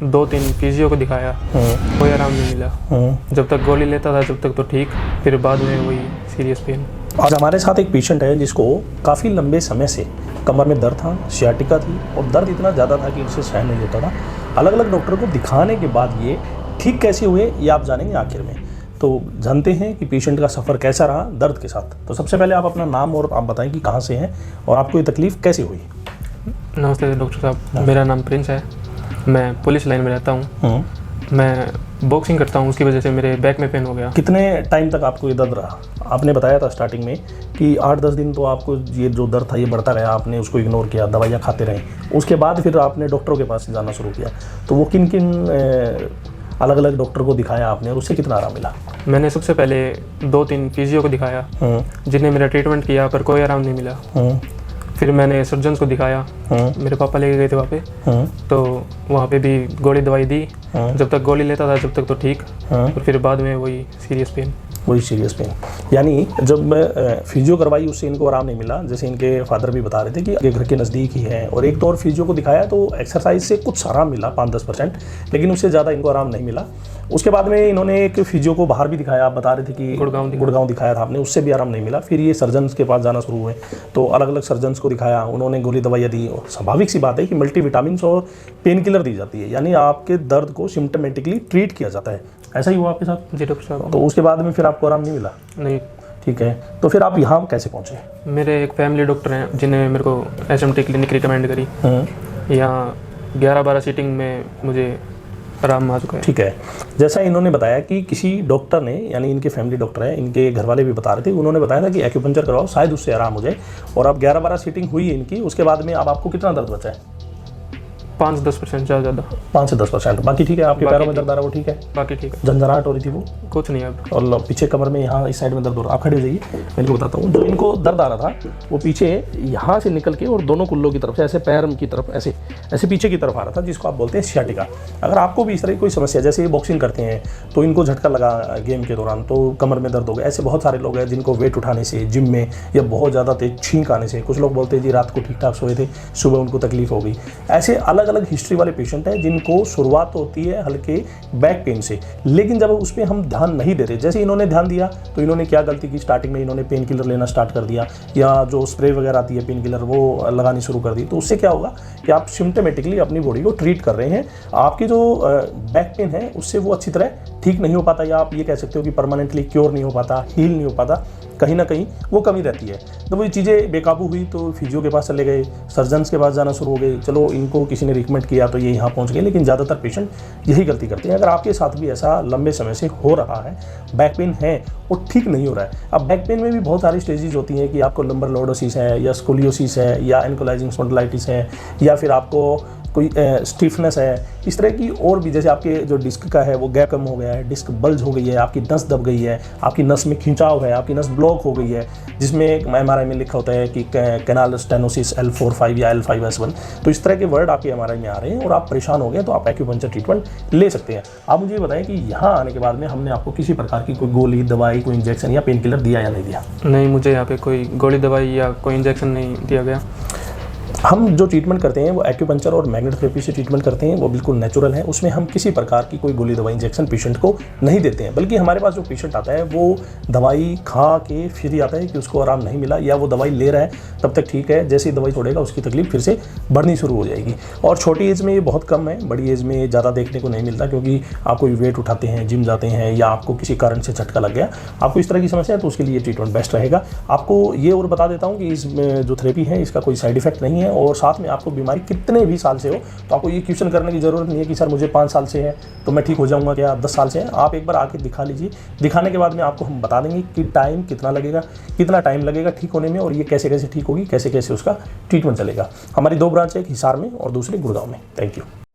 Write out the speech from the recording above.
2-3 physio को दिखाया, कोई आराम नहीं मिला। जब तक गोली लेता था जब तक तो ठीक, फिर बाद में वही सीरियस पेन। आज हमारे साथ एक पेशेंट है जिसको काफ़ी लंबे समय से कमर में दर्द था, सियाटिका थी और दर्द इतना ज़्यादा था कि उसे सहन नहीं होता था। अलग अलग डॉक्टर को दिखाने के बाद ये ठीक कैसे हुए ये आप जानेंगे आखिर में। तो जानते हैं कि पेशेंट का सफ़र कैसा रहा दर्द के साथ। तो सबसे पहले आप अपना नाम और आप बताएं कि कहाँ से हैं और आपको ये तकलीफ़ कैसे हुई। नमस्ते डॉक्टर साहब, मेरा नाम प्रिंस है, मैं पुलिस लाइन में रहता हूँ। मैं बॉक्सिंग करता हूँ, उसकी वजह से मेरे बैक में पेन हो गया। कितने टाइम तक आपको ये दर्द रहा? आपने बताया था स्टार्टिंग में कि 8-10 दिन तो आपको ये जो दर्द था ये बढ़ता रहा, आपने उसको इग्नोर किया, दवाइयाँ खाते रहे। उसके बाद फिर आपने डॉक्टरों के पास जाना शुरू किया। तो वो किन किन अलग अलग डॉक्टर को दिखाया आपने और उससे कितना आराम मिला? मैंने सबसे पहले 2-3 फिजियो को दिखाया जिन्हें मेरा ट्रीटमेंट किया, पर कोई आराम नहीं मिला। फिर मैंने सर्जन्स को दिखाया, मेरे पापा लेके गए थे वहाँ पे, तो वहाँ पे भी गोली दवाई दी। जब तक गोली लेता था जब तक तो ठीक, और फिर बाद में वही सीरियस पेन। यानी जब मैं फिजियो करवाई उससे इनको आराम नहीं मिला, जैसे इनके फादर भी बता रहे थे कि घर के नज़दीक ही है। और एक तो और फिजियो को दिखाया तो एक्सरसाइज से कुछ आराम मिला 5-10%, लेकिन उससे ज़्यादा इनको आराम नहीं मिला। उसके बाद में इन्होंने एक फिजियो को बाहर भी दिखाया, आप बता रहे थे कि गुड़गांव दिखाया था आपने, उससे भी आराम नहीं मिला। फिर ये सर्जन्स के पास जाना शुरू हुए, तो अलग अलग सर्जन्स को दिखाया, उन्होंने गोली दवाइयाँ दी। और स्वाभाविक सी बात है कि मल्टीविटामिन्स और पेन किलर दी जाती है, यानी आपके दर्द को सिम्टोमेटिकली ट्रीट किया जाता है। ऐसा ही हुआ आपके साथ? जी डॉक्टर साहब। तो उसके बाद में फिर आपको आराम नहीं मिला? नहीं। ठीक है, तो फिर आप यहाँ कैसे पहुँचे? मेरे एक फैमिली डॉक्टर हैं जिन्हें मेरे को एसएमटी क्लिनिक रिकमेंड करी। यहाँ 11-12 सीटिंग में मुझे आराम आ चुका है। ठीक है, जैसा इन्होंने बताया कि किसी डॉक्टर ने, यानी इनके फैमिली डॉक्टर हैं, इनके घर वाले भी बता रहे थे, उन्होंने बताया था कि एक्यूपंक्चर करवाओ शायद उससे आराम हो जाए। और अब 11-12 सीटिंग हुई है इनकी, उसके बाद में अब आपको कितना दर्द बचा है? 5-10% ज़्यादा। 5 से 10%। बाकी ठीक है? आपके पैरों में दर्द आ रहा वो ठीक है? बाकी ठीक है। झंझनाहट हो रही थी वो? कुछ नहीं अब। और पीछे कमर में यहाँ इस साइड में दर्द हो रहा। आप खड़े हो जाइए, मैं इनको बताता हूँ। जो इनको दर्द आ रहा था वो पीछे यहाँ से निकल के और दोनों कुल्लों की तरफ से, ऐसे पैर की तरफ, ऐसे ऐसे पीछे की तरफ आ रहा था, जिसको आप बोलते हैं सियाटिका। अगर आपको भी इस तरह की कोई समस्या, जैसे ये बॉक्सिंग करते हैं तो इनको झटका लगा गेम के दौरान तो कमर में दर्द हो गया, ऐसे बहुत सारे लोग हैं जिनको वेट उठाने से, जिम में, या बहुत ज़्यादा तेज छींक आने से, कुछ लोग बोलते हैं जी रात को ठीक ठाक सोए थे, सुबह उनको तकलीफ हो गई। ऐसे अलग अलग हिस्ट्री वाले पेशेंट हैं जिनको शुरुआत होती है हल्के बैक पेन से, लेकिन जब उस पर हम ध्यान नहीं दे रहे, जैसे इन्होंने ध्यान दिया तो इन्होंने क्या गलती की, स्टार्टिंग में इन्होंने पेन किलर लेना स्टार्ट कर दिया, या जो स्प्रे वगैरह आती है पेन किलर वो लगानी शुरू कर दी। तो उससे क्या होगा कि आप सिम्टोमेटिकली अपनी बॉडी को ट्रीट कर रहे हैं, आपकी जो बैक पेन है उससे वो अच्छी तरह ठीक नहीं हो पाता, या आप ये कह सकते हो कि परमानेंटली क्योर नहीं हो पाता, हील नहीं हो पाता, कहीं ना कहीं वो कमी रहती है। तो वो चीज़ें बेकाबू हुई तो फिजियो के पास चले गए, सर्जन्स के पास जाना शुरू हो गए। चलो इनको किसी ने रिकमेंड किया तो ये यहाँ पहुँच गए, लेकिन ज़्यादातर पेशेंट यही गलती करते हैं। अगर आपके साथ भी ऐसा लंबे समय से हो रहा है, बैक पेन है वो ठीक नहीं हो रहा है। अब बैक पेन में भी बहुत सारी स्टेजेस होती हैं कि आपको लंबर लॉर्डोसिस है, या स्कोलियोसिस है, या एंकोलाइजिंग स्पॉन्डिलाइटिस है, या फिर आपको कोई स्टिफनेस है, इस तरह की और भी। जैसे आपके जो डिस्क का है वो गैप कम हो गया है, डिस्क बल्ज हो गई है, आपकी नस दब गई है, आपकी नस में खिंचाव है, आपकी नस ब्लॉक हो गई है, जिसमें एमआरआई में लिखा होता है कि कैनाल स्टेनोसिस L4-5 या L5S1। तो इस तरह के वर्ड आपके एमआरआई में आ रहे हैं और आप परेशान हो गए तो आप एक्यूपंक्चर ट्रीटमेंट ले सकते हैं। आप मुझे ये बताएं कि यहाँ आने के बाद में हमने आपको किसी प्रकार की कोई गोली दवाई, कोई इंजेक्शन या पेन किलर दिया या नहीं दिया? नहीं, मुझे यहाँ पे कोई गोली दवाई या कोई इंजेक्शन नहीं दिया गया। हम जो ट्रीटमेंट करते हैं वो एक्यूपंक्चर और मैग्नेट थेरेपी से ट्रीटमेंट करते हैं, वो बिल्कुल नेचुरल है। उसमें हम किसी प्रकार की कोई गोली दवाई इंजेक्शन पेशेंट को नहीं देते हैं, बल्कि हमारे पास जो पेशेंट आता है वो दवाई खा के फिर ही आता है कि उसको आराम नहीं मिला, या वो दवाई ले रहा है तब तक ठीक है, जैसे ही दवाई छोड़ेगा उसकी तकलीफ फिर से बढ़नी शुरू हो जाएगी। और छोटी एज में ये बहुत कम है, बड़ी एज में ज़्यादा देखने को नहीं मिलता, क्योंकि आप कोई वेट उठाते हैं, जिम जाते हैं, या आपको किसी कारण से झटका लग गया, आपको इस तरह की समस्या है, तो उसके लिए ट्रीटमेंट बेस्ट रहेगा। आपको ये और बता देता हूँ कि इस जो थेरेपी है इसका कोई साइड इफेक्ट नहीं है, और साथ में आपको बीमारी कितने भी साल से हो तो आपको ये क्वेश्चन करने की ज़रूरत नहीं है कि सर मुझे 5 साल से है तो मैं ठीक हो जाऊंगा क्या, 10 साल से है। आप एक बार आके दिखा लीजिए, दिखाने के बाद में आपको हम बता देंगे कि टाइम कितना लगेगा, कितना टाइम लगेगा ठीक होने में, और ये कैसे कैसे ठीक होगी, कैसे कैसे उसका ट्रीटमेंट चलेगा। हमारी 2 ब्रांच है, एक हिसार में और दूसरी गुड़गांव में। Thank you.